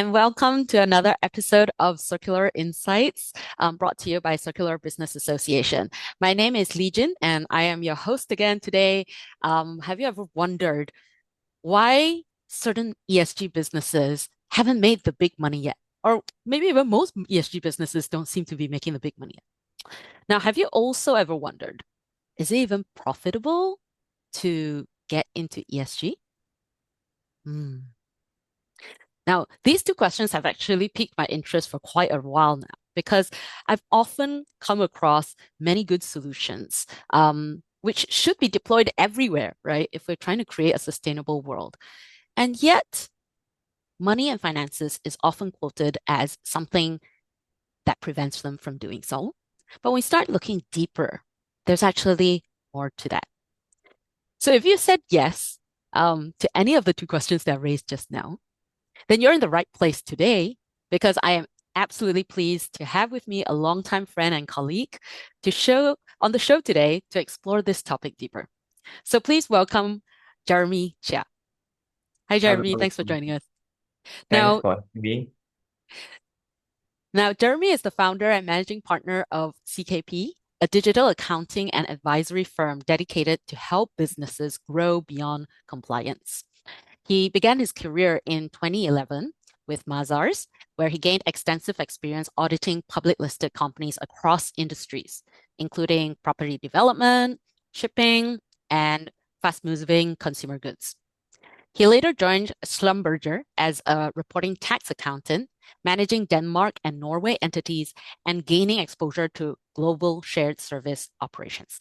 and welcome to another episode of Circular Insights, brought to you by Circular Business Association. My name is Lee Jin, and I am your host again today. Have you ever wondered why certain ESG businesses haven't made the big money yet? Or maybe even most ESG businesses don't seem to be making the big money yet. Now, have you also ever wondered, is it even profitable to get into ESG? Hmm. Now, these two questions have actually piqued my interest for quite a while now because I've often come across many good solutions, which should be deployed everywhere, right? If we're trying to create a sustainable world. And yet, money and finances is often quoted as something that prevents them from doing so. But when we start looking deeper, there's actually more to that. So if you said yes, to any of the two questions that I raised just now, then you're in the right place today because I am absolutely pleased to have with me a longtime friend and colleague to show on the show today to explore this topic deeper. So please welcome Jeremy Chia. Hi, Jeremy. Hello. Thanks for joining us. Thanks Now, for having me. Jeremy is the founder and managing partner of CKP, a digital accounting and advisory firm dedicated to help businesses grow beyond compliance. He began his career in 2011 with Mazars, where he gained extensive experience auditing public listed companies across industries, including property development, shipping, and fast moving consumer goods. He later joined Schlumberger as a reporting tax accountant, managing Denmark and Norway entities and gaining exposure to global shared service operations.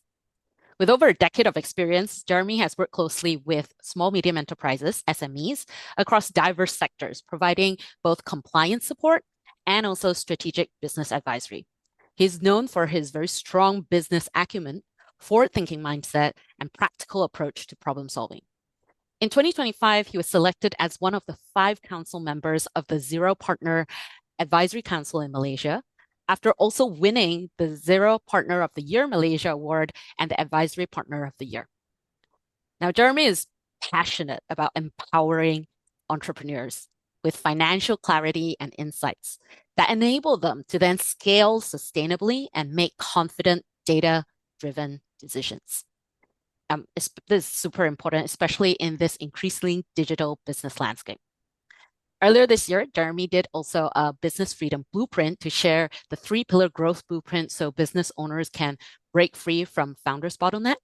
With over a decade of experience, Jeremy has worked closely with small medium enterprises, SMEs, across diverse sectors, providing both compliance support and also strategic business advisory. He's known for his very strong business acumen, forward-thinking mindset, and practical approach to problem solving. In 2025, he was selected as one of the 5 council members of the Zero Partner Advisory Council in Malaysia, after also winning the Zero Partner of the Year Malaysia Award and the Advisory Partner of the Year. Now, Jeremy is passionate about empowering entrepreneurs with financial clarity and insights that enable them to then scale sustainably and make confident, data-driven decisions. This is super important, especially in this increasingly digital business landscape. Earlier this year, Jeremy did also a business freedom blueprint to share the 3-pillar growth blueprint so business owners can break free from founders bottleneck.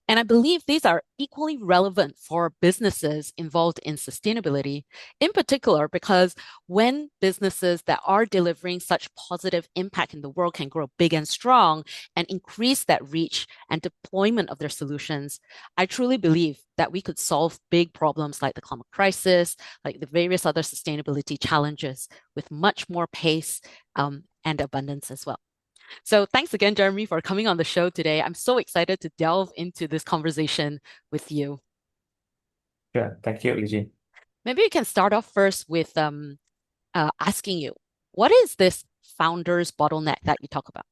And I believe these are equally relevant for businesses involved in sustainability, in particular, because when businesses that are delivering such positive impact in the world can grow big and strong and increase that reach and deployment of their solutions, I truly believe that we could solve big problems like the climate crisis, like the various other sustainability challenges with much more pace and abundance as well. So thanks again, Jeremy, for coming on the show today. I'm so excited to delve into this conversation with you. Sure. Thank you, Eugene. Maybe we can start off first with asking you, what is this founder's bottleneck that you talk about?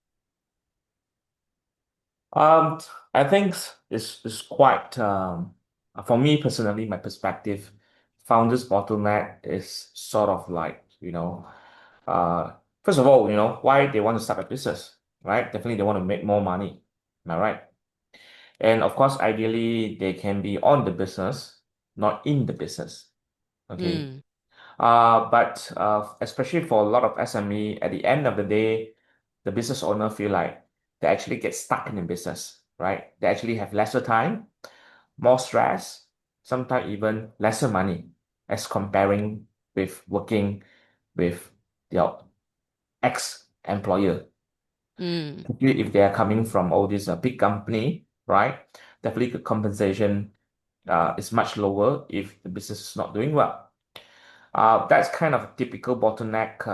Um, I think it's quite for me personally, my perspective, founders bottleneck is sort of like, first of all, why they want to start a business, right? Definitely they want to make more money. Am I right? And of course, ideally they can be on the business, not in the business. Okay. Mm, But especially for a lot of SME, at the end of the day, the business owner feel like they actually get stuck in the business, right? They actually have lesser time, more stress, sometimes even lesser money as comparing with working with their ex-employer. mm, Particularly if they are coming from all these big company, right? Definitely the compensation is much lower if the business is not doing well. That's kind of a typical bottleneck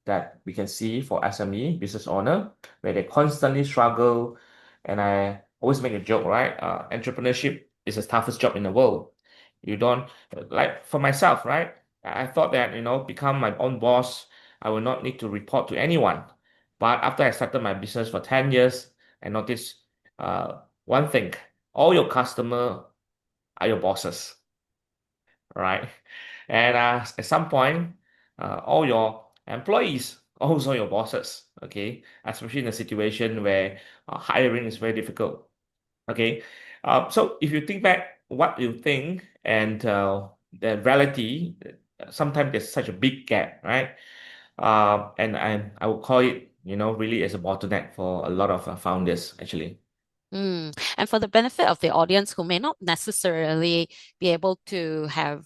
that we can see for SME business owner, where they constantly struggle. And I always make a joke, right? Entrepreneurship is the toughest job in the world. You don't like for myself, right? I thought that, become my own boss, I will not need to report to anyone. But after I started my business for 10 years, I noticed one thing, all your customer are your bosses, right? And at some point, all your employees, also your bosses, okay? Especially in a situation where hiring is very difficult, okay? So if you think back what you think and the reality, sometimes there's such a big gap, right? And I would call it, really as a bottleneck for a lot of founders, actually. And for the benefit of the audience who may not necessarily be able to have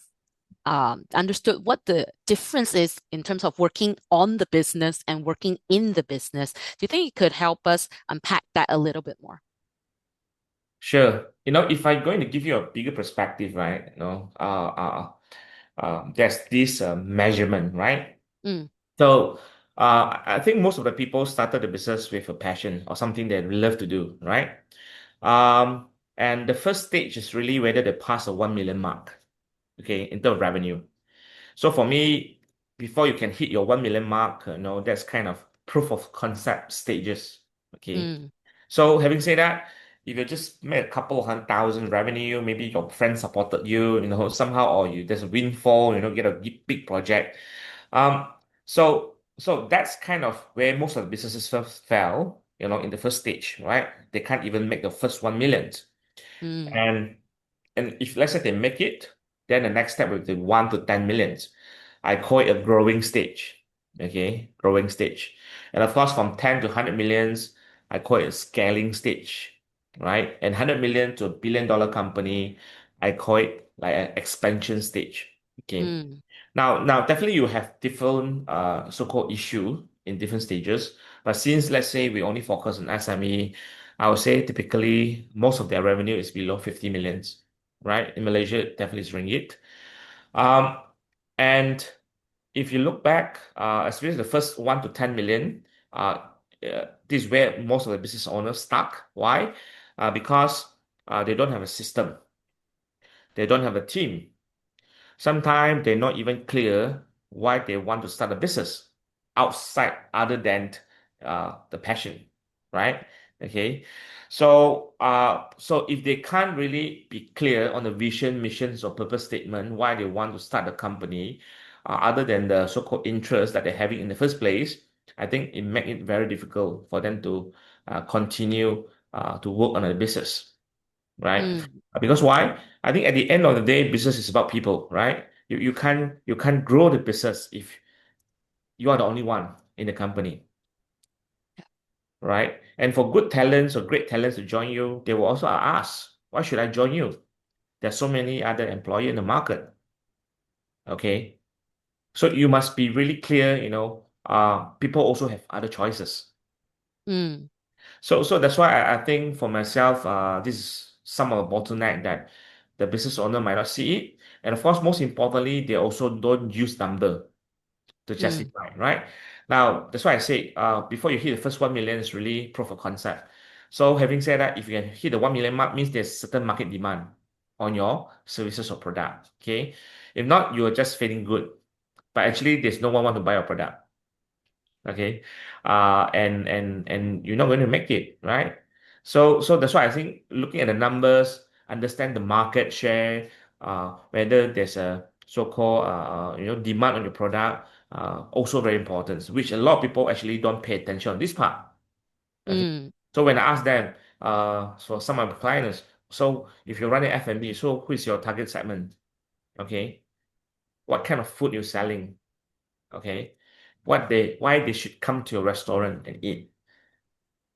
understood what the difference is in terms of working on the business and working in the business, do you think you could help us unpack that a little bit more? Sure. If I'm going to give you a bigger perspective, right? There's this measurement, right? Mm, So, I think most of the people started the business with a passion or something they love to do, right? And the first stage is really whether they pass a 1 million mark, okay, in terms of revenue. So for me, before you can hit your 1 million mark, that's kind of proof of concept stages, okay? mm, So having said that, if you just made a couple of 100,000 revenue, maybe your friend supported you, somehow, or there's a windfall, get a big project. Um, so that's kind of where most of the businesses first fell, in the first stage, right? They can't even make the first 1 million. mm, And and if let's say they make it, then the next step will be 1 to 10 millions. I call it a growing stage. Okay, growing stage. And of course, from 10 to 100 millions, I call it a scaling stage, right? And 100 million to $1 billion company, I call it like an expansion stage. Okay. mm, Now, definitely you have different so-called issue in different stages. But since let's say we only focus on SME, I would say typically most of their revenue is below 50 millions, right? In Malaysia, it definitely is ringgit. Um, and if you look back, especially the first 1 to 10 million, this is where most of the business owners stuck. Why? Because they don't have a system, they don't have a team. Sometimes they're not even clear why they want to start a business outside other than the passion, right? Okay. So if they can't really be clear on the vision, missions, or purpose statement, why they want to start a company, other than the so-called interest that they're having in the first place, I think it makes it very difficult for them to continue to work on a business, right? mm. Because why? I think at the end of the day, business is about people, right? You can't grow the business if you are the only one in the company, right? And for good talents or great talents to join you, they will also ask, why should I join you? There's so many other employers in the market. Okay. So you must be really clear, people also have other choices. Mm, So that's why I think for myself, this is some of the bottleneck that the business owner might not see it. And of course, most importantly, they also don't use number to mm, justify, right? Now, that's why I say before you hit the first 1 million is really proof of concept. So having said that, if you can hit the 1 million mark, means there's certain market demand on your services or product. Okay. If not, you're just feeling good. But actually, there's no one want to buy your product. Okay. And you're not going to make it, right? So that's why I think looking at the numbers, understand the market share, whether there's a so-called demand on your product, also very important, which a lot of people actually don't pay attention on this part. Okay. mm. So when I ask them, for some of the clients, so if you're running F&B, so who is your target segment? Okay. What kind of food you're selling? Okay. Why they should come to your restaurant and eat?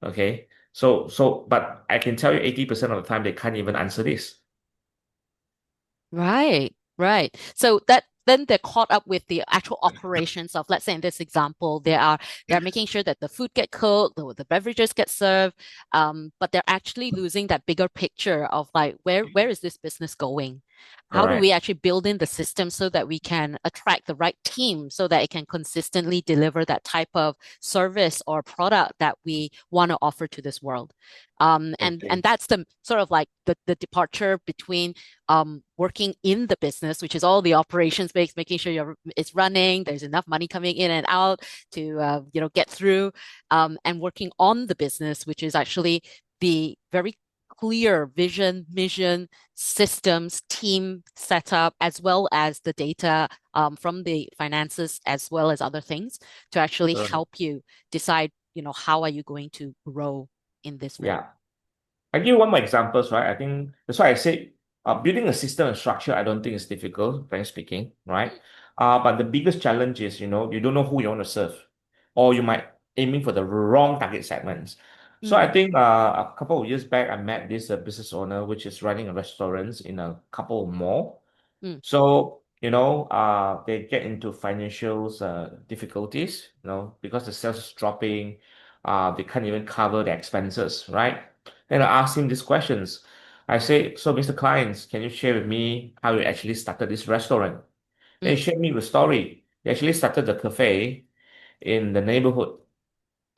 Okay. But I can tell you 80% of the time they can't even answer this. Right, right. So that then they're caught up with the actual operations of, let's say in this example, they're making sure that the food get cooked, the beverages get served, but they're actually losing that bigger picture of like where is this business going? How do we Correct. actually build in the system so that we can attract the right team so that it can consistently deliver that type of service or product that we want to offer to this world? And Okay. that's the sort of like the departure between working in the business, which is all the operations based, making sure it's running, there's enough money coming in and out to get through, and working on the business, which is actually the very clear vision, mission, systems, team setup, as well as the data from the finances, as well as other things to actually Right. help you decide, how are you going to grow in this role? Yeah. I give you one more examples, right? I think that's why I say building a system and structure, I don't think is difficult, frankly speaking, right? But the biggest challenge is, you don't know who you want to serve, or you might aiming for the wrong target segments. So I Mm, think a couple of years back, I met this business owner which is running a restaurant in a couple of mall. mm, So, they get into financials difficulties, because the sales is dropping, they can't even cover the expenses, right? Then I asked him these questions. I say, so Mr. Clients, can you share with me how you actually started this restaurant? Then he mm, shared me the story. He actually started the cafe in the neighborhood,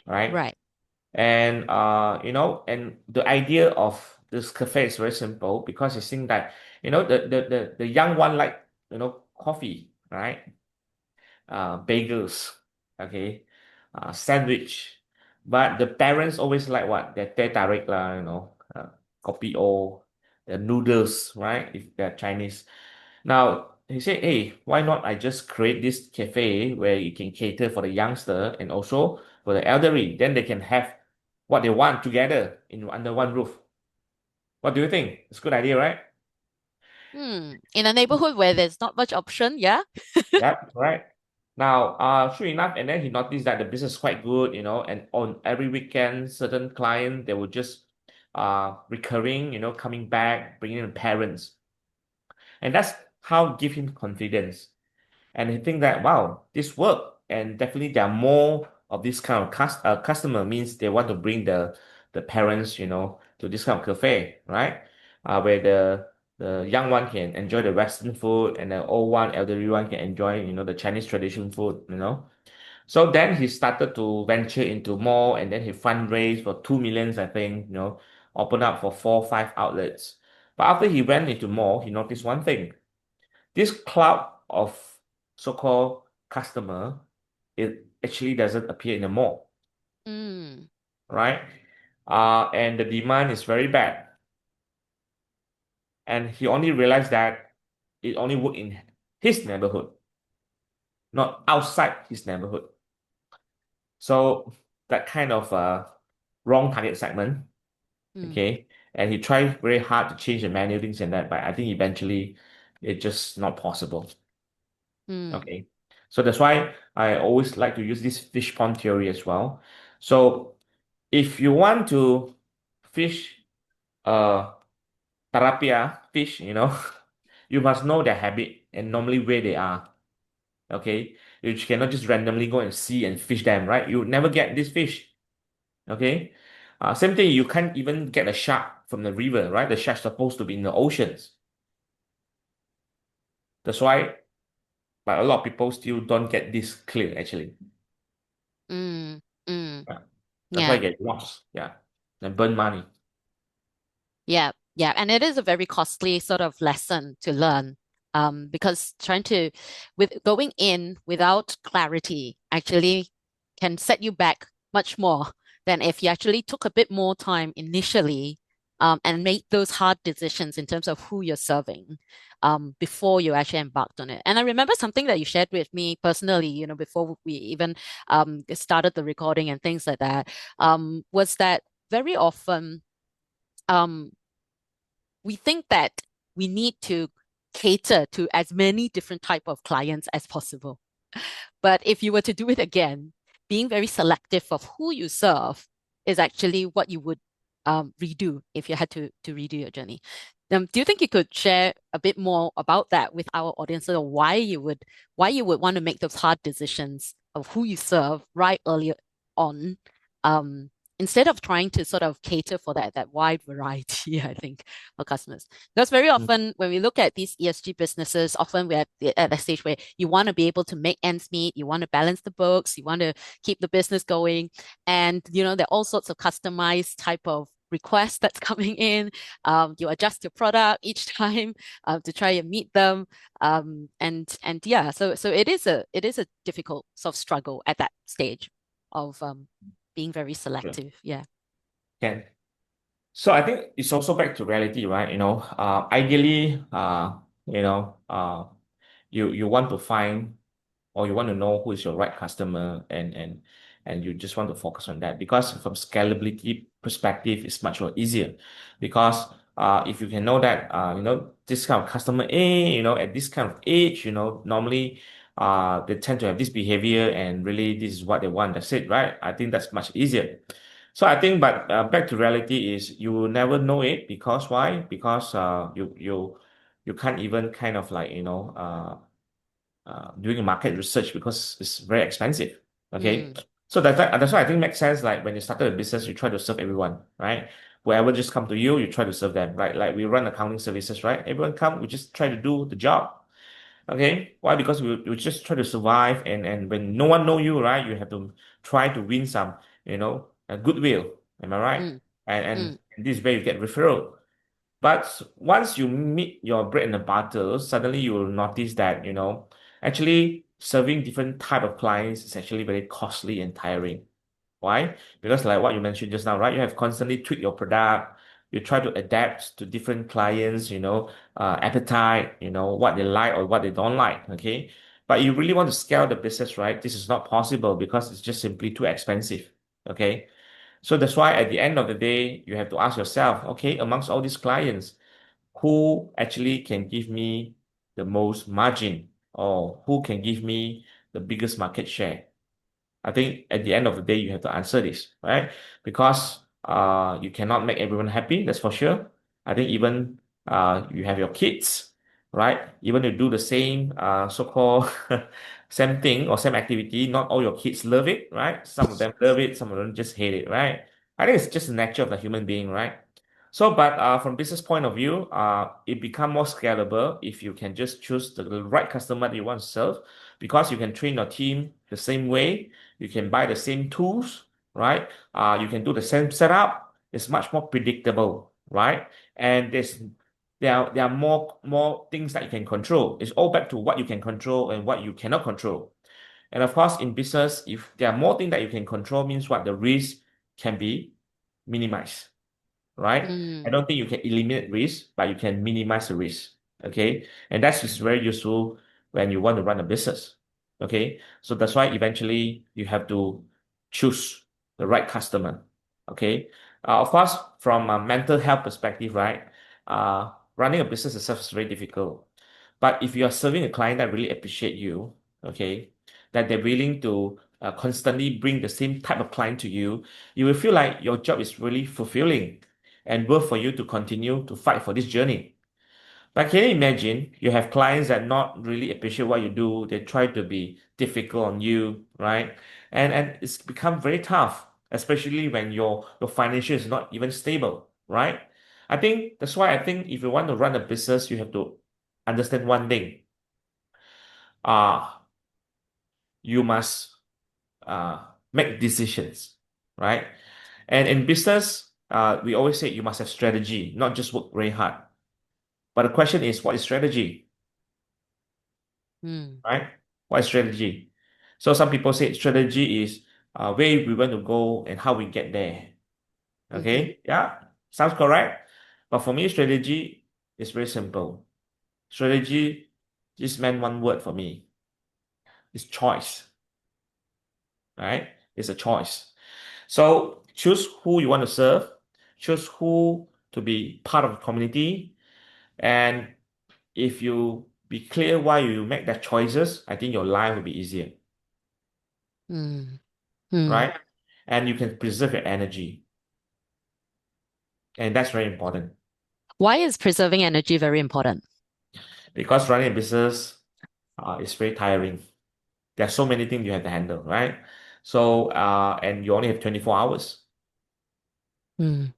right? right. And the idea of this cafe is very simple because it seems that the young one like coffee, right? Bagels, okay, sandwich, but the parents always like what? Their teh tarik lah, kopi o, the noodles, right? If they're Chinese. Now he said, hey, why not I just create this cafe where you can cater for the youngster and also for the elderly. Then they can have what they want together in under one roof. What do you think? It's a good idea, right? In a neighborhood where there's not much option, yeah? Yeah, right. Now, sure enough, and then he noticed that the business is quite good, and on every weekend, certain client they would just recurring, coming back, bringing in parents, and that's how give him confidence. And he think that wow, this work, and definitely there are more of this kind of customer means they want to bring the parents, to this kind of cafe, right? Where the young one can enjoy the Western food, and the old one, elderly one can enjoy, the Chinese tradition food. So then he started to venture into more, and then he fundraised for 2 millions, I think, open up for 4 5 outlets. But after he went into more, he noticed one thing. This cloud of so-called customer, it actually doesn't appear in the mall, Mm, right? And the demand is very bad. And he only realized that it only worked in his neighborhood, not outside his neighborhood. So that kind of wrong target segment, mm, okay? And he tried very hard to change the menu, things and that, but I think eventually it's just not possible. mm, Okay. So that's why I always like to use this fish pond theory as well. So if you want to fish uh tilapia fish, you must know their habit and normally where they are. Okay. You cannot just randomly go and see and fish them, right? You never get this fish. Okay. Same thing, you can't even get a shark from the river, right? The shark's supposed to be in the oceans. That's why, but a lot of people still don't get this clear actually. mm, mm. Yeah. That's why Yeah. you get lost. Yeah. And burn money. Yeah, yeah, and it is a very costly sort of lesson to learn, because with going in without clarity actually can set you back much more than if you actually took a bit more time initially, and made those hard decisions in terms of who you're serving, before you actually embarked on it. And I remember something that you shared with me personally, before we even started the recording and things like that, was that very often, um, we think that we need to cater to as many different type of clients as possible. But if you were to do it again, being very selective of who you serve is actually what you would redo if you had to redo your journey. Do you think you could share a bit more about that with our audience, or why you would want to make those hard decisions of who you serve right earlier on, um, instead of trying to sort of cater for that wide variety, I think, of customers. Because very Mm. often when we look at these ESG businesses, often we're at that stage where you want to be able to make ends meet, you want to balance the books, you want to keep the business going. And, there are all sorts of customized type of requests that's coming in. You adjust your product each time, to try and meet them. And yeah, so it is a difficult sort of struggle at that stage of being very Sure. selective. Yeah. Can. So I think it's also back to reality, right? Ideally, you want to find or you want to know who is your right customer, and you just want to focus on that because from scalability perspective, it's much more easier because if you can know that this kind of customer A, at this kind of age, normally they tend to have this behavior and really this is what they want. That's it, right? I think that's much easier. So I think, but back to reality is you will never know it because why? Because you can't even kind of like doing a market research because it's very expensive. Okay, Mm, so that's why I think it makes sense. Like when you started a business, you try to serve everyone, right? Whoever just come to you, you try to serve them, right? Like we run accounting services, right? Everyone come, we just try to do the job. Okay, why? Because we just try to survive, and when no one know you, right, you have to try to win some, goodwill. Am I right? mm, And this way you get referral. But once you meet your bread and butter, suddenly you will notice that, actually serving different type of clients is actually very costly and tiring. Why? Because like what you mentioned just now, right? You have constantly tweak your product. You try to adapt to different clients, appetite, what they like or what they don't like. Okay. But you really want to scale the business, right? This is not possible because it's just simply too expensive. Okay. So that's why at the end of the day, you have to ask yourself, okay, amongst all these clients, who actually can give me the most margin or who can give me the biggest market share? I think at the end of the day, you have to answer this, right? Because you cannot make everyone happy, that's for sure. I think even you have your kids, right? Even you do the same so-called same thing or same activity, not all your kids love it, right? Some of them love it, some of them just hate it, right? I think it's just the nature of the human being, right? So, but from business point of view, it become more scalable if you can just choose the right customer that you want to serve, because you can train your team the same way, you can buy the same tools, right? You can do the same setup. It's much more predictable, right? And there are more things that you can control. It's all back to what you can control and what you cannot control. And of course, in business, if there are more things that you can control, means what the risk can be minimized, right? I mm, don't think you can eliminate risk, but you can minimize the risk. Okay. And that's just very useful when you want to run a business. Okay. So that's why eventually you have to choose the right customer. Okay. Of course, from a mental health perspective, right? Running a business itself is very difficult. But if you are serving a client that really appreciate you, okay, that they're willing to constantly bring the same type of client to you, you will feel like your job is really fulfilling and worth for you to continue to fight for this journey. But can you imagine you have clients that not really appreciate what you do? They try to be difficult on you, right? And it's become very tough, especially when your financial is not even stable, right? I think that's why I think if you want to run a business, you have to understand one thing. Uh, you must make decisions, right? And in business, we always say you must have strategy, not just work very hard. But the question is, what is strategy, mm, right? What is strategy? So some people say strategy is where we want to go and how we get there. mm-hmm, Okay, yeah, sounds correct. But for me, strategy is very simple. Strategy just meant one word for me. It's choice, right? It's a choice. So choose who you want to serve, choose who to be part of the community, and if you be clear why you make that choices, I think your life will be easier, mm, mm. right? And you can preserve your energy, and that's very important Why is preserving energy very important? because running a business is very tiring. There's so many things you have to handle, right? So and you only have 24 hours. Mm,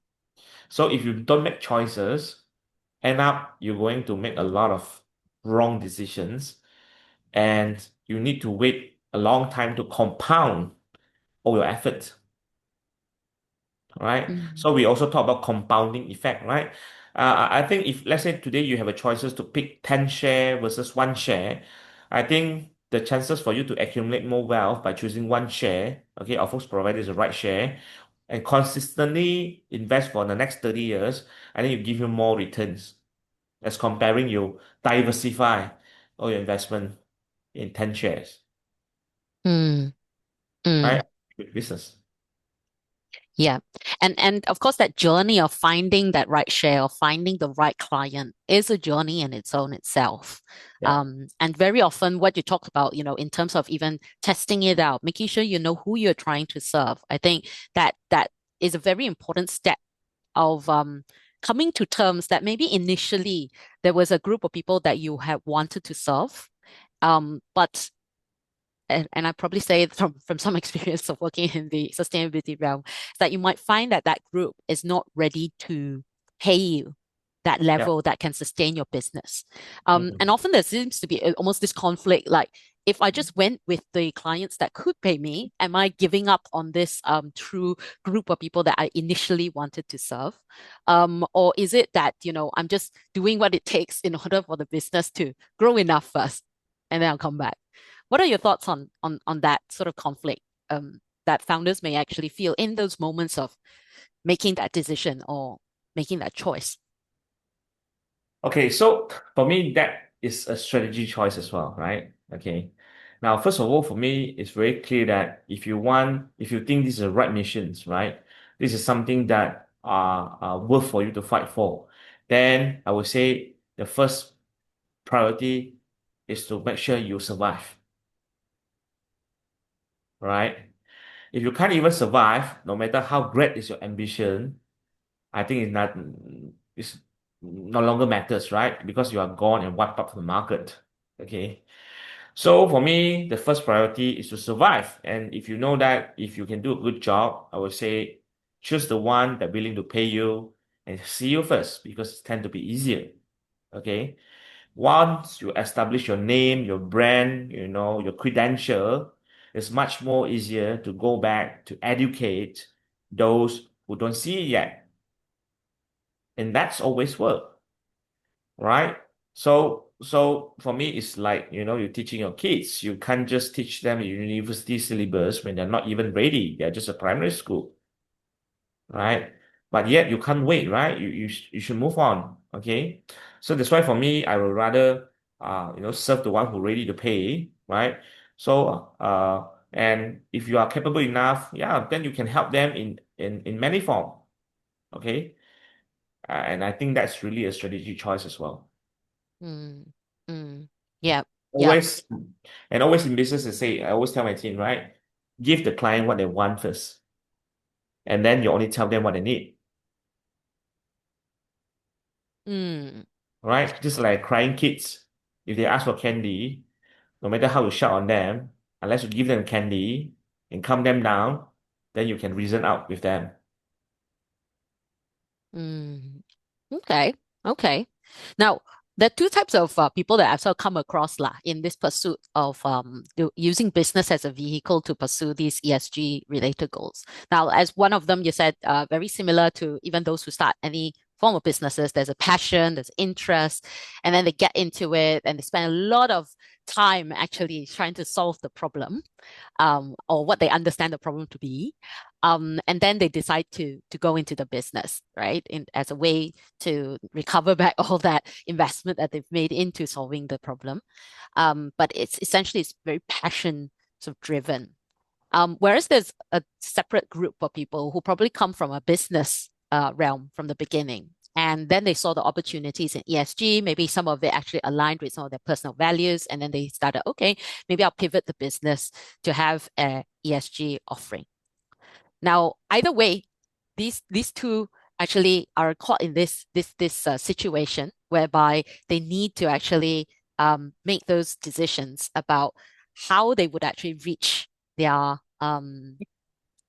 So if you don't make choices, end up you're going to make a lot of wrong decisions, and you need to wait a long time to compound all your effort, right? mm, So we also talk about compounding effect, right? I think if let's say today you have a choices to pick 10 share versus one share, I think the chances for you to accumulate more wealth by choosing one share, okay, of course, provided it's the right share, and consistently invest for the next 30 years, and then you give you more returns as comparing you diversify all your investment in 10 shares, Mm, mm. right? Good business. Yeah. And of course that journey of finding that right share or finding the right client is a journey in its own itself. Yeah. And very often what you talk about, in terms of even testing it out, making sure you know who you're trying to serve. I think that is a very important step of coming to terms that maybe initially there was a group of people that you had wanted to serve. But and I probably say it from some experience of working in the sustainability realm, that you might find that that group is not ready to pay you that Yeah. level that can sustain your business. And Mhm. often there seems to be almost this conflict, like if I just went with the clients that could pay me, am I giving up on this true group of people that I initially wanted to serve? Or is it that, I'm just doing what it takes in order for the business to grow enough first, and then I'll come back? What are your thoughts on that sort of conflict that founders may actually feel in those moments of making that decision or making that choice? Okay, so for me, that is a strategy choice as well, right? Okay. Now, first of all, for me, it's very clear that if you think this is the right missions, right? This is something that are worth for you to fight for. Then I would say the first priority is to make sure you survive, right? If you can't even survive, no matter how great is your ambition, I think it's no longer matters, right? Because you are gone and wiped out from the market. Okay. So for me, the first priority is to survive. And if you know that if you can do a good job, I would say choose the one that willing to pay you and see you first because it tend to be easier. Okay. Once you establish your name, your brand, your credential, it's much more easier to go back to educate those who don't see it yet. And that's always work, right? So for me, it's like, you're teaching your kids. You can't just teach them a university syllabus when they're not even ready. They're just a primary school, right? But yet you can't wait, right? You should move on, okay? So that's why for me, I would rather serve the one who ready to pay, right? So and if you are capable enough, yeah, then you can help them in many form, okay? And I think that's really a strategy choice as well. Mm, mm. Yeah, yeah. Always and always in business, I always tell my team, right? Give the client what they want first, and then you only tell them what they need, Mm, right? Just like crying kids. If they ask for candy, no matter how you shout on them, unless you give them candy and calm them down, then you can reason out with them. mm. Okay, okay. Now, there are two types of people that I've sort of come across lah in this pursuit of using business as a vehicle to pursue these ESG related goals. Now, as one of them, you said very similar to even those who start any form of businesses. There's a passion, there's interest, and then they get into it and they spend a lot of time actually trying to solve the problem, or what they understand the problem to be. And then they decide to go into the business, right? As a way to recover back all that investment that they've made into solving the problem. But it's very passion sort of driven. Whereas there's a separate group of people who probably come from a business realm from the beginning. And then they saw the opportunities in ESG. Maybe some of it actually aligned with some of their personal values. And then they started, okay, maybe I'll pivot the business to have a ESG offering. Now, either way, these two actually are caught in this situation whereby they need to actually make those decisions about how they would actually reach their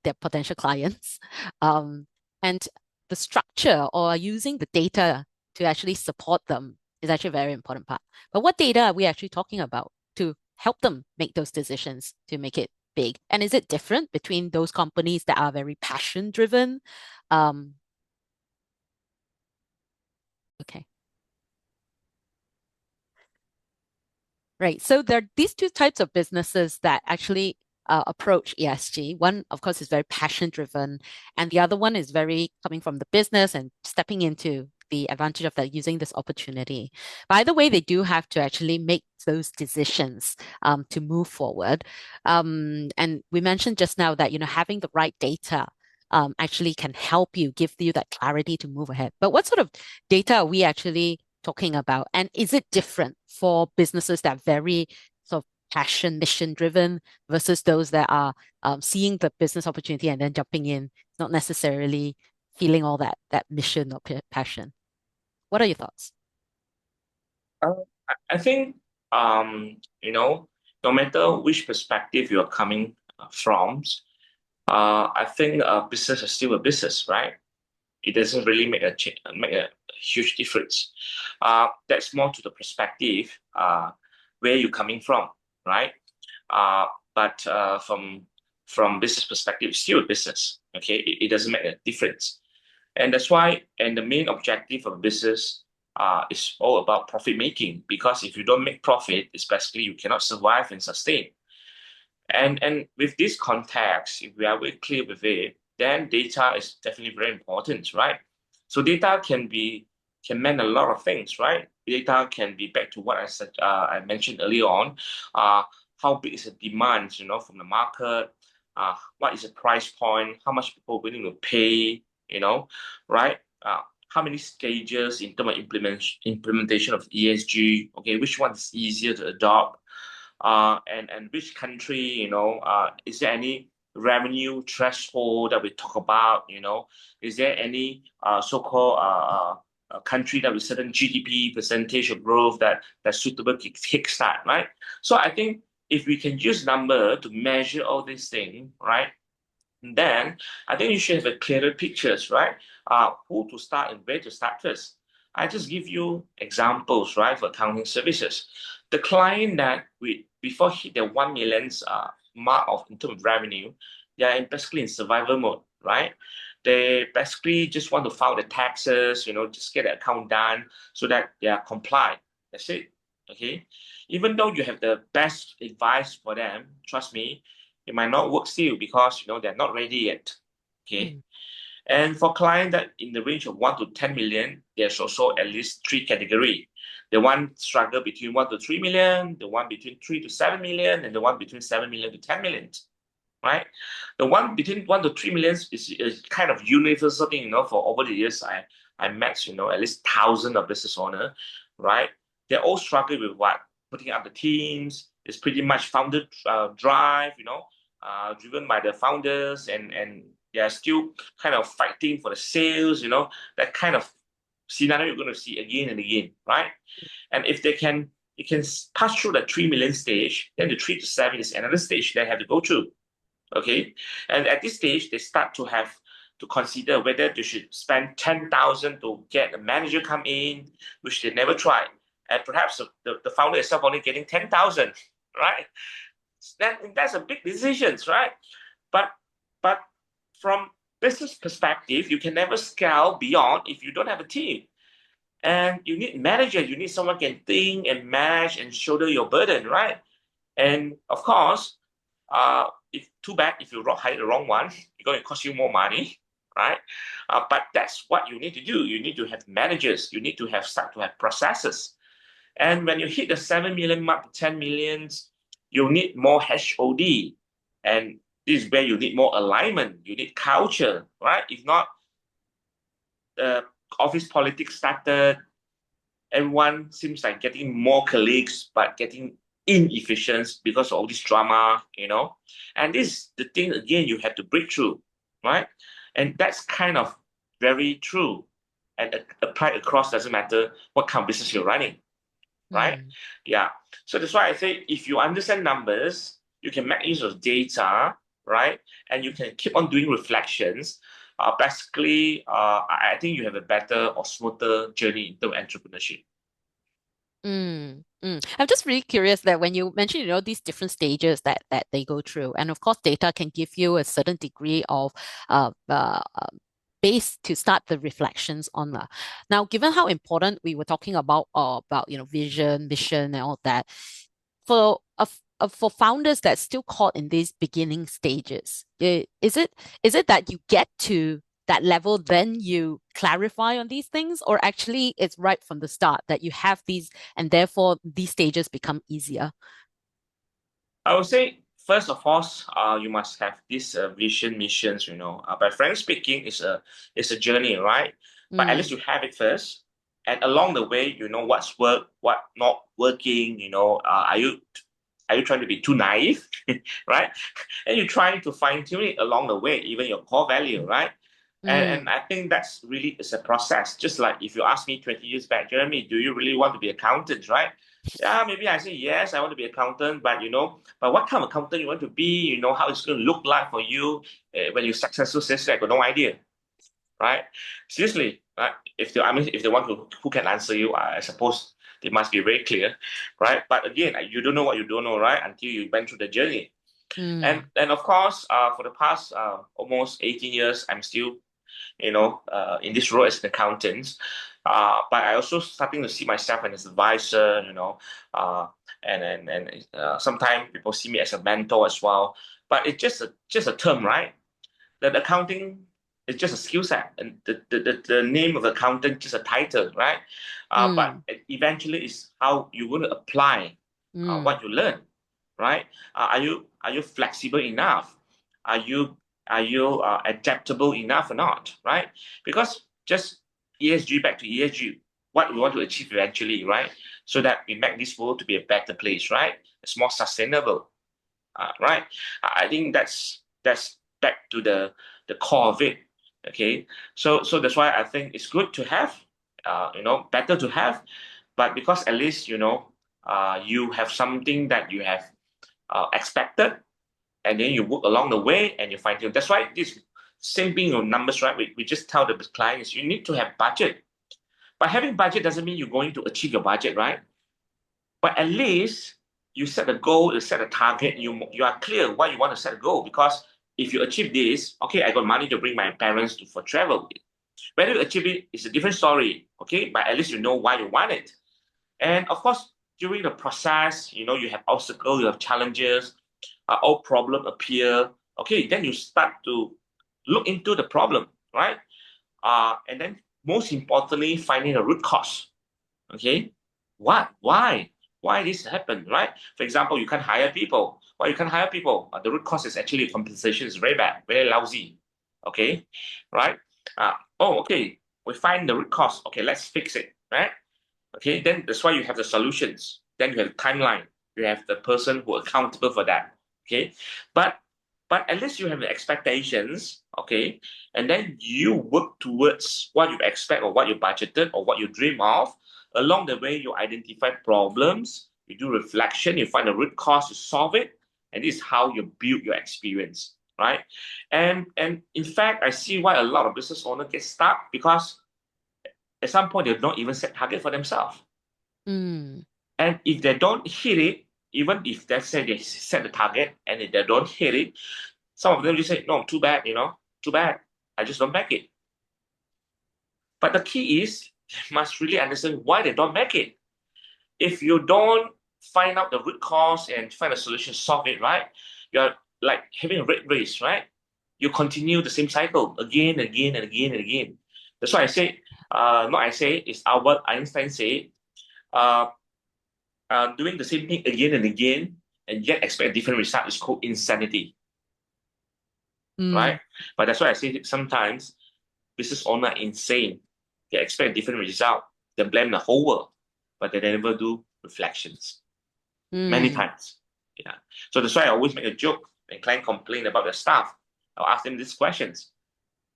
their potential clients, um, and the structure or using the data to actually support them is actually a very important part. But what data are we actually talking about to help them make those decisions to make it big? And is it different between those companies that are very passion driven? Um, okay. Right. So there are these two types of businesses that actually approach ESG. One, of course, is very passion driven, and the other one is very coming from the business and stepping into the advantage of that using this opportunity. By the way, they do have to actually make those decisions to move forward. And we mentioned just now that having the right data actually can help you, give you that clarity to move ahead. But what sort of data are we actually talking about? And is it different for businesses that are very sort of passion, mission driven versus those that are seeing the business opportunity and then jumping in, not necessarily feeling all that mission or passion? What are your thoughts? Uh, I think, no matter which perspective you're coming from, I think business is still a business, right? It doesn't really make a huge difference. That's more to the perspective where you're coming from, right? Uh, but from business perspective, it's still a business. Okay, it doesn't make a difference, and that's why. And the main objective of business is all about profit making. Because if you don't make profit, it's basically you cannot survive and sustain. And with this context, if we are very clear with it, then data is definitely very important, right? So data can mean a lot of things, right? Data can be back to what I said, I mentioned earlier on. How big is the demand, from the market? What is the price point? How much people are willing to pay, right? How many stages in terms of implementation of ESG? Okay, which one is easier to adopt? And which country, is there any revenue threshold that we talk about, is there any so-called country that with certain GDP percentage of growth that's suitable to kickstart, right? So I think if we can use number to measure all these things, right, then I think you should have a clearer pictures, right? Who to start and where to start first. I just give you examples, right, for accounting services. The client that we before hit the 1 million mark of in terms of revenue, they are basically in survival mode, right? They basically just want to file the taxes, just get the account done so that they are compliant. That's it. Okay. Even though you have the best advice for them, trust me, it might not work still because they're not ready yet. Okay. Mm, And for clients that in the range of 1 to 10 million, there's also at least three category. The one struggle between 1 to 3 million, the one between 3 to 7 million, and the one between 7 million to 10 million. Right? The one between 1 to 3 million is kind of universal thing, for over the years I met, at least thousands of business owners, right? They're all struggling with what? Putting up the teams. It's pretty much founder drive, driven by the founders, and they're still kind of fighting for the sales, that kind of scenario you're going to see again and again, right? And if you can pass through the 3 million stage, then the 3 to 7 is another stage they have to go through. Okay. And at this stage, they start to have to consider whether they should spend 10,000 to get a manager come in, which they never tried. And perhaps the founder itself only getting 10,000, right? That's a big decision, right? But but from business perspective, you can never scale beyond if you don't have a team. And you need manager, you need someone can think and manage and shoulder your burden, right? And of course, if too bad if you hire the wrong one, it's going to cost you more money, right? But that's what you need to do. You need to have managers. You need to start to have processes. And when you hit the 7 million mark, 10 millions, you need more HOD. And this is where you need more alignment. You need culture, right? If not, the office politics started. Everyone seems like getting more colleagues, but getting inefficient because of all this drama. And this is the thing again you have to break through, right? And that's kind of very true and apply across, doesn't matter what kind of business you're running, right? mm, Yeah. So that's why I say if you understand numbers, you can make use of data, right? And you can keep on doing reflections. Basically, I think you have a better or smoother journey into entrepreneurship. I'm just really curious that when you mentioned, these different stages that they go through, and of course, data can give you a certain degree of uh, uh, uh, base to start the reflections on. Now, given how important we were talking about vision, mission, and all that, for for founders that's still caught in these beginning stages, is it that you get to that level, then you clarify on these things, or actually it's right from the start that you have these, and therefore these stages become easier? I would say, first of all, you must have this vision, missions, But frankly speaking, it's a journey, right? But at least Mm, you have it first. And along the way, you know what's what not working, are you trying to be too naive, right? And you're trying to fine tune it along the way, even your core value, right? And mm, I think that's really it's a process. Just like if you ask me 20 years back, Jeremy, do you really want to be accountant, right? Yeah, maybe I say yes, I want to be accountant, but what kind of accountant you want to be? How it's going to look like for you when you're successful. Seriously, I got no idea, right? Seriously, right? If they want to, who can answer you? I suppose they must be very clear, right? But again, you don't know what you don't know, right? Until you went through the journey. mm, And of course, for the past almost 18 years, I'm still in this role as an accountant. But I also starting to see myself as an advisor, and sometimes people see me as a mentor as well. But it's just a term, right? That accounting is just a skill set, and the name of accountant is just a title, right? But mm, eventually, it's how you're going to apply mm, what you learn, right? Are you flexible enough? Are you are you adaptable enough or not, right? Because just ESG, back to ESG, what we want to achieve eventually, right? So that we make this world to be a better place, right? It's more sustainable, right? I think that's back to the core of it. Okay, so that's why I think it's good to have, better to have, but because at least you have something that you have expected, and then you work along the way and you find it. That's why this same being your numbers, right? We just tell the clients you need to have budget, but having budget doesn't mean you're going to achieve your budget, right? But at least you set a goal, you set a target, you are clear why you want to set a goal. Because if you achieve this, okay, I got money to bring my parents to for travel. Whether you achieve it is a different story, okay? But at least you know why you want it. And of course, during the process, you have obstacles, you have challenges, all problem appear. Okay, then you start to look into the problem, right? And then most importantly, finding the root cause. Okay, what? Why this happened, right? For example, you can't hire people. Why you can't hire people? The root cause is actually compensation is very bad, very lousy. Okay, right? Okay. We find the root cause. Okay, let's fix it, right? Okay, then that's why you have the solutions. Then you have the timeline. You have the person who accountable for that. Okay, but but at least you have the expectations. Okay, and then you work towards what you expect or what you budgeted or what you dream of. Along the way, you identify problems. You do reflection. You find the root cause. You solve it, and this is how you build your experience, right? And in fact, I see why a lot of business owners get stuck because at some point they don't even set target for themselves. mm, And if they don't hit it, even if they say they set the target and if they don't hit it, some of them just say, no, too bad, too bad. I just don't make it. But the key is they must really understand why they don't make it. If you don't find out the root cause and find a solution, solve it, right? You're like having a rat race, right? You continue the same cycle again, again, and again, and again. That's why I say, not I say, it's Albert Einstein say, uh, doing the same thing again and again and yet expect a different result is called insanity, mm, right? But that's why I say sometimes business owners are insane. They expect a different result. They blame the whole world, but they never do reflections. Many mm, times. Yeah. So that's why I always make a joke when client complain about their staff. I'll ask them these questions.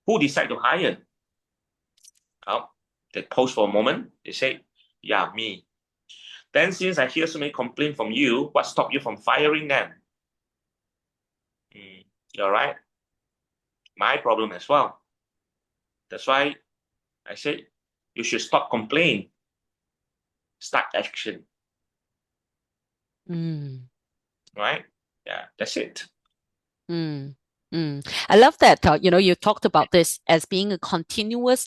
Who decide to hire? Oh, they pause for a moment. They say, yeah, me. Then since I hear so many complaints from you, what stopped you from firing them? You're right. My problem as well. That's why I said you should stop complaining, start action, mm, right? Yeah, that's it. mm, mm. I love that. You talked about this as being a continuous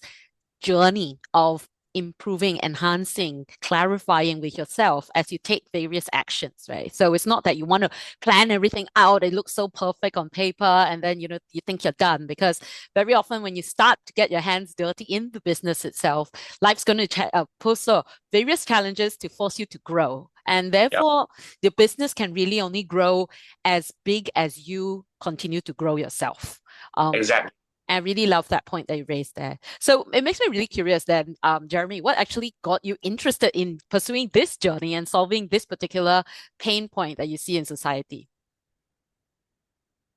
journey of improving, enhancing, clarifying with yourself as you take various actions, right? So it's not that you want to plan everything out. It looks so perfect on paper, and then you think you're done. Because very often when you start to get your hands dirty in the business itself, life's going to pose various challenges to force you to grow. And Yep. therefore, the business can really only grow as big as you continue to grow yourself. Um, Exactly. I really love that point that you raised there. So it makes me really curious then, Jeremy, what actually got you interested in pursuing this journey and solving this particular pain point that you see in society?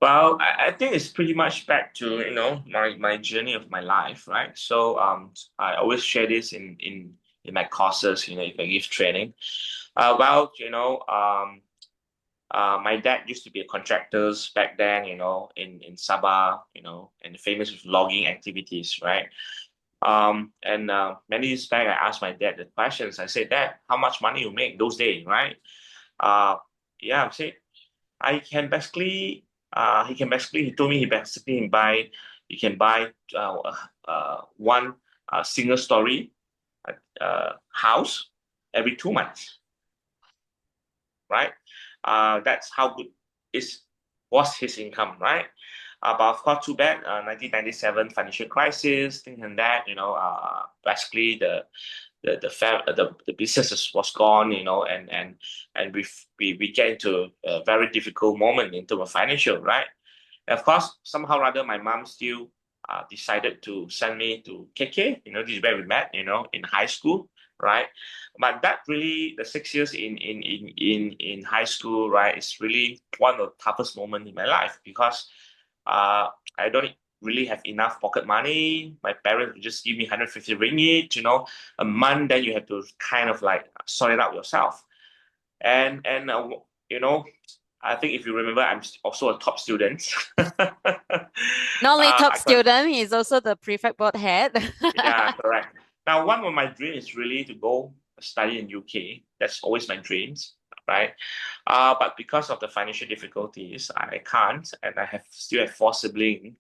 Well, I think it's pretty much back to, my journey of my life, right? So I always share this in my courses, if I give training. Well, my dad used to be a contractor back then, in Sabah, and famous with logging activities, right? And many years back, I asked my dad the questions. I said, Dad, how much money you make those days, right? Uh, yeah, I said, I can basically, he told me he can buy one single story house every 2 months, right? That's how good is was his income, right? But of course, too bad, 1997 financial crisis, things like that, basically the business was gone, and we get into a very difficult moment in terms of financial, right? And of course, somehow or other, my mom still decided to send me to KK. This is where we met. In high school, right? But that really, the 6 years in high school, right, is really one of the toughest moments in my life because I don't really have enough pocket money. My parents would just give me 150 ringgit, a month. Then you have to kind of like sort it out yourself. And you know, I think if you remember, I'm also a top student. Not only top I got student, he's also the prefect board head. Yeah, correct. Now, one of my dreams is really to go study in UK. That's always my dreams, right? But because of the financial difficulties, I can't, and I still have four siblings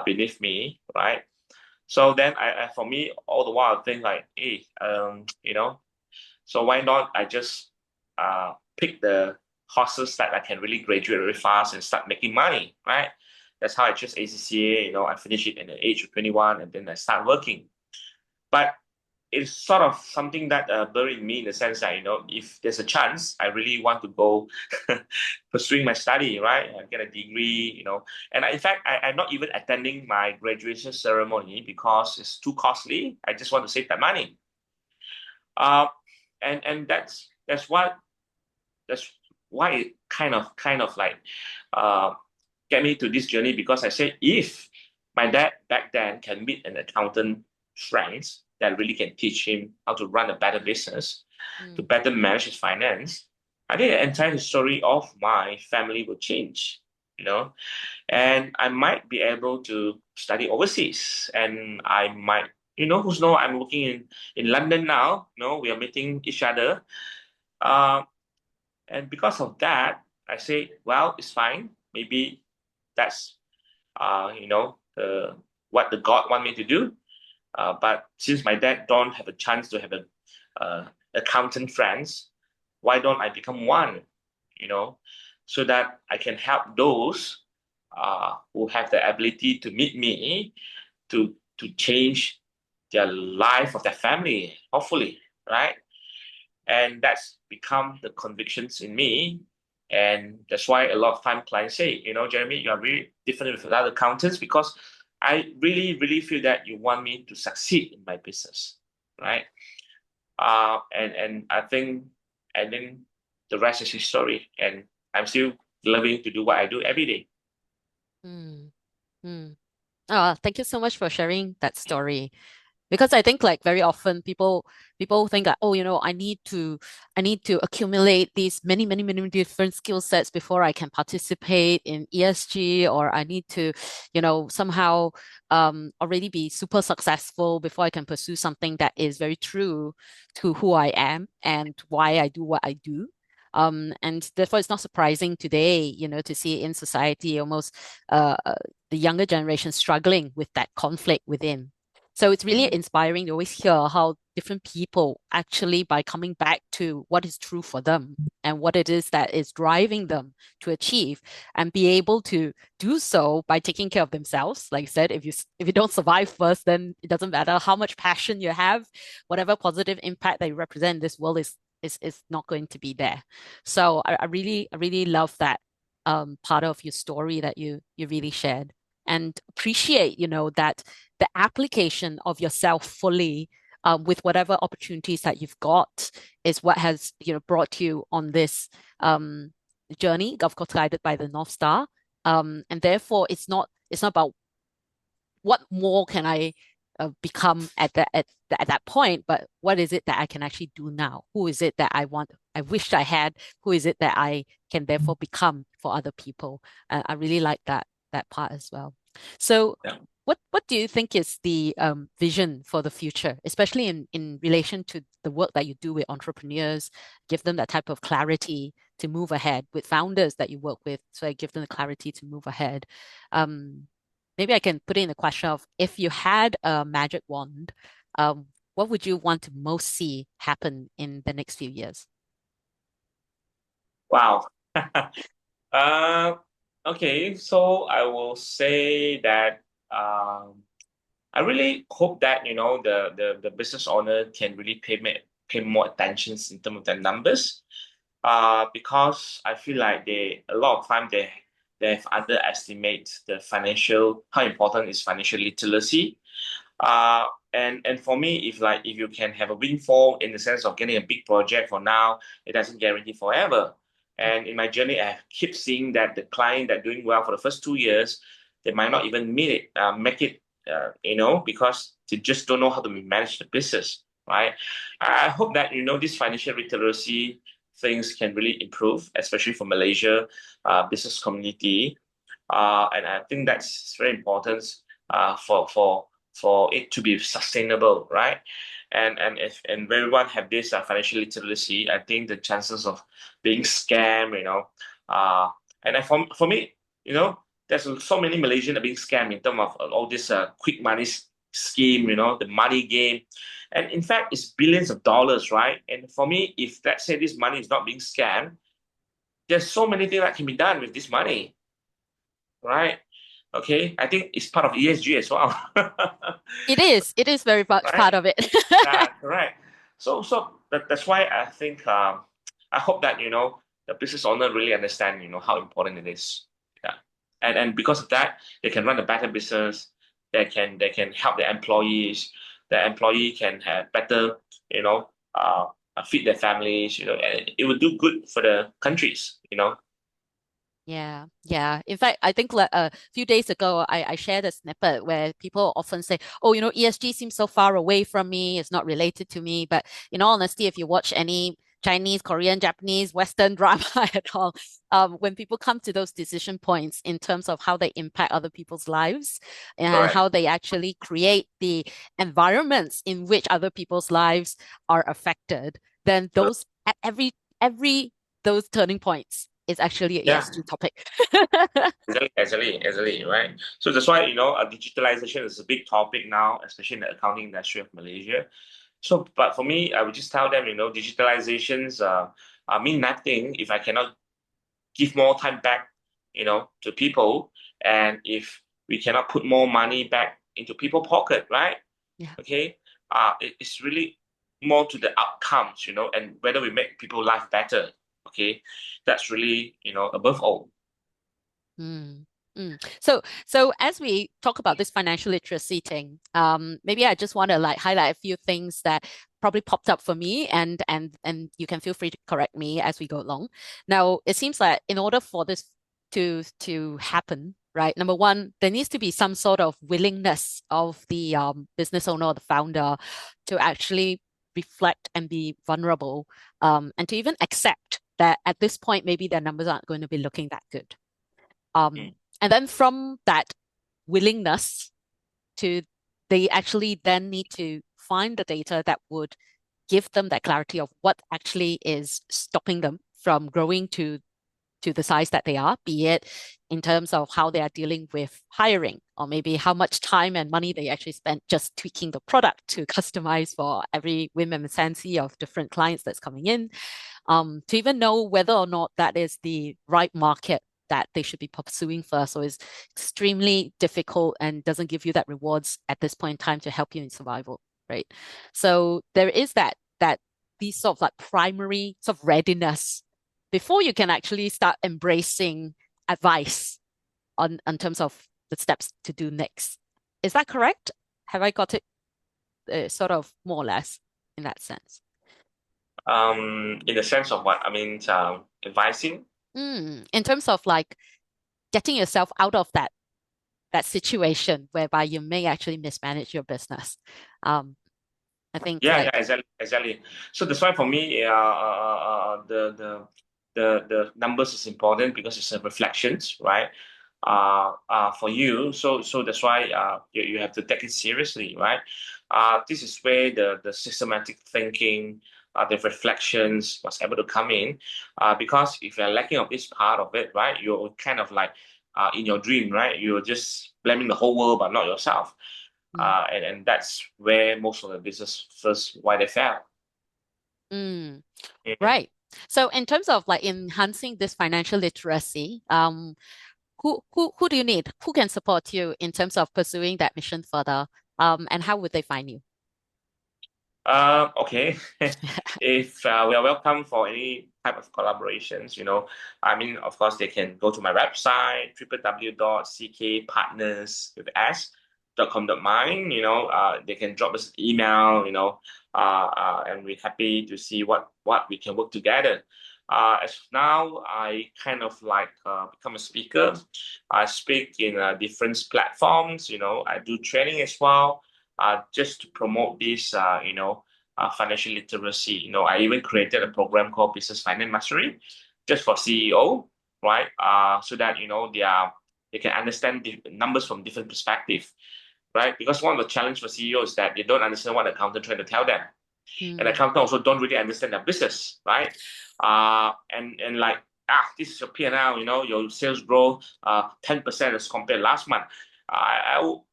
beneath me, right? So then, for me, all the while, I think like, hey, so why not I just pick the courses that I can really graduate very fast and start making money, right? That's how I chose ACCA. I finished it at the age of 21, and then I start working. But it's sort of something that buried me in the sense that, if there's a chance, I really want to go pursuing my study, right? And get a degree, And in fact, I'm not even attending my graduation ceremony because it's too costly. I just want to save that money. Uh, and that's why it kind of like uh, get me to this journey because I said if my dad back then can meet an accountant friends that really can teach him how to run a better business, to Mm. better manage his finance, I think the entire story of my family will change, and I might be able to study overseas, and I might, who's know, I'm working in London now, we are meeting each other. Uh, and because of that, I say, well, it's fine. Maybe that's what the God want me to do. But since my dad don't have a chance to have a accountant friends, why don't I become one? So that I can help those who have the ability to meet me to change their life of their family, hopefully, right? And that's become the convictions in me. And that's why a lot of time clients say, Jeremy, you are really different with other accountants because I really, really feel that you want me to succeed in my business, right? And I think, and then the rest is history. And I'm still loving to do what I do every day. Mm. Mm. Oh, thank you so much for sharing that story. Because I think like very often people think that, oh, I need to accumulate these many different skill sets before I can participate in ESG, or I need to, somehow already be super successful before I can pursue something that is very true to who I am and why I do what I do. And therefore, it's not surprising today, to see in society almost the younger generation struggling with that conflict within. So it's really Mhm. inspiring to always hear how different people actually, by coming back to what is true for them and what it is that is driving them to achieve, and be able to do so by taking care of themselves. Like I said, if you don't survive first, then it doesn't matter how much passion you have, whatever positive impact that you represent in this world is not going to be there. So I really love that part of your story that you really shared, and appreciate, that the application of yourself fully, with whatever opportunities that you've got, is what has, brought you on this journey, of course, guided by the North Star. And therefore, it's not about what more can I become at that point, but what is it that I can actually do now? Who is it that I wished I had? Who is it that I can therefore become for other people? I really like that part as well. So, Yeah. what do you think is the vision for the future, especially in relation to the work that you do with entrepreneurs? Give them that type of clarity to move ahead, with founders that you work with, so I give them the clarity to move ahead. Um, Maybe I can put in the question of, if you had a magic wand, what would you want to most see happen in the next few years? Wow. Uh, okay, so I will say that I really hope that the business owner can really pay more attention in terms of their numbers, because I feel like a lot of time they've underestimated the financial how important is financial literacy. Uh, and for me, if you can have a windfall in the sense of getting a big project for now, it doesn't guarantee forever. And in my journey, I keep seeing that the client that doing well for the first 2 years, they might not even make it, because they just don't know how to manage the business, right? I hope that this financial literacy things can really improve, especially for Malaysia business community, and I think that's very important for it to be sustainable, right? And if and everyone have this financial literacy, I think the chances of being scammed, uh, for me, there's so many Malaysians are being scammed in terms of all this quick money scheme, the money game, and in fact, it's billions of dollars, right? And for me, if let's say this money is not being scammed, there's so many things that can be done with this money, right? Okay, I think it's part of ESG as well. It is very much Right? part of it. Yeah, correct. So that's why I think I hope that the business owner really understand how important it is. Yeah, and because of that, they can run a better business. They can help their employees. The employee can have better feed their families. And it will do good for the countries. Yeah, yeah. In fact, I think like a few days ago, I shared a snippet where people often say, "Oh, ESG seems so far away from me. It's not related to me." But in all honesty, if you watch any Chinese, Korean, Japanese, Western drama at all, when people come to those decision points in terms of how they impact other people's lives and Correct. how they actually create the environments in which other people's lives are affected, then those at every those turning points is actually an Yeah. ESG topic. Exactly, right? So that's why, digitalization is a big topic now, especially in the accounting industry of Malaysia. So, but for me, I would just tell them, digitalizations mean nothing if I cannot give more time back, to people, and if we cannot put more money back into people's pocket, right? Yeah. Okay, it's really more to the outcomes, and whether we make people life better. Okay, that's really, above all. Mm. Mm. So as we talk about this financial literacy thing, maybe I just want to like highlight a few things that probably popped up for me, and you can feel free to correct me as we go along. Now, it seems that in order for this to happen, right? Number one, there needs to be some sort of willingness of the business owner or the founder to actually reflect and be vulnerable, and to even accept that at this point, maybe their numbers aren't going to be looking that good. Mm. And then from that willingness to, they actually then need to find the data that would give them that clarity of what actually is stopping them from growing to to the size that they are, be it in terms of how they are dealing with hiring, or maybe how much time and money they actually spent just tweaking the product to customize for every whim and fancy of different clients that's coming in, to even know whether or not that is the right market that they should be pursuing first. So it's extremely difficult and doesn't give you that rewards at this point in time to help you in survival, right? So there is that these sort of like primary sort of readiness before you can actually start embracing advice on terms of the steps to do next. Is that correct? Have I got it sort of more or less in that sense? In the sense of what? I mean, advising. In terms of like getting yourself out of that situation whereby you may actually mismanage your business. I think Yeah, like yeah, exactly, exactly. So that's why for me, the numbers is important because it's a reflections, right? For you, so that's why you have to take it seriously, right? This is where the systematic thinking, the reflections was able to come in, because if you're lacking of this part of it, right, you're kind of like in your dream, right? You're just blaming the whole world but not yourself. mm, And that's where most of the business first why they fail. mm, Yeah. right. So in terms of like enhancing this financial literacy, who do you need? Who can support you in terms of pursuing that mission further? And how would they find you? Okay. If we are welcome for any type of collaborations, I mean, of course, they can go to my website, www.ckpartners with s.com.my, they can drop us an email, and we're happy to see what we can work together. As of now, I kind of like become a speaker. I speak in different platforms, I do training as well, just to promote this, financial literacy. I even created a program called Business Finance Mastery, just for CEO, right? So that they can understand the numbers from different perspectives, right? Because one of the challenges for CEOs is that they don't understand what the accountant trying to tell them, and Mm, accountants also don't really understand their business, right? And like, this is your P&L, your sales grow 10% as compared last month.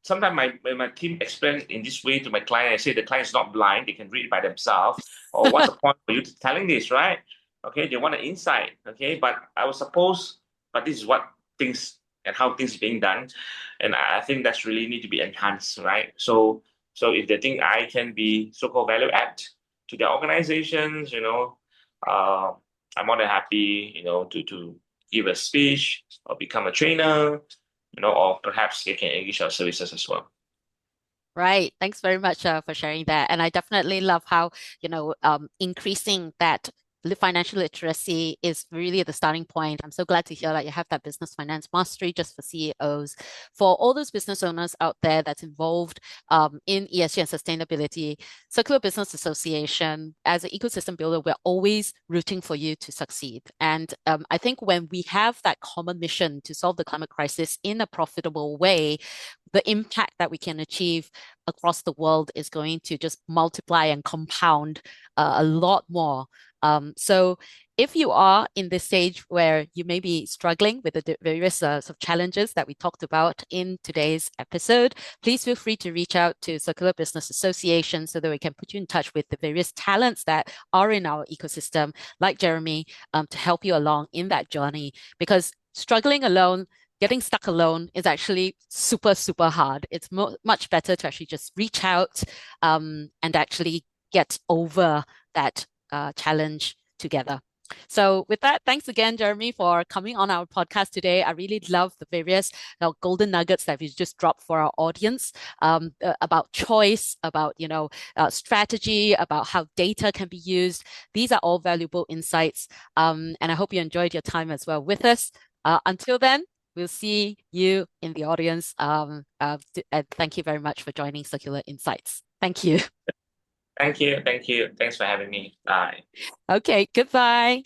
Sometimes my team explain in this way to my client. I say the client is not blind; they can read it by themselves. Or what's the point for you to telling this, right? Okay, they want an insight. Okay, but I was supposed, but this is what things and how things being done, and I think that's really need to be enhanced, right? So if they think I can be so-called value add to their organizations, uh, I'm more than happy, to give a speech or become a trainer, or perhaps they can engage our services as well. right. Thanks very much for sharing that. And I definitely love how, increasing that financial literacy is really the starting point. I'm so glad to hear that you have that business finance mastery just for CEOs. For all those business owners out there that's involved in ESG and sustainability, Circular Business Association, as an ecosystem builder, we're always rooting for you to succeed. And I think when we have that common mission to solve the climate crisis in a profitable way, the impact that we can achieve across the world is going to just multiply and compound a lot more. So if you are in this stage where you may be struggling with the various sort of challenges that we talked about in today's episode, please feel free to reach out to Circular Business Association so that we can put you in touch with the various talents that are in our ecosystem, like Jeremy, to help you along in that journey. Because struggling alone, getting stuck alone is actually super, super hard. It's much better to actually just reach out and actually get over that challenge together. So with that, thanks again, Jeremy, for coming on our podcast today. I really love the various golden nuggets that we just dropped for our audience about choice, about strategy, about how data can be used. These are all valuable insights, and I hope you enjoyed your time as well with us. Until then, we'll see you in the audience. And thank you very much for joining Circular Insights. Thank you. Thank you. Thank you. Thanks for having me. Bye. Okay, goodbye.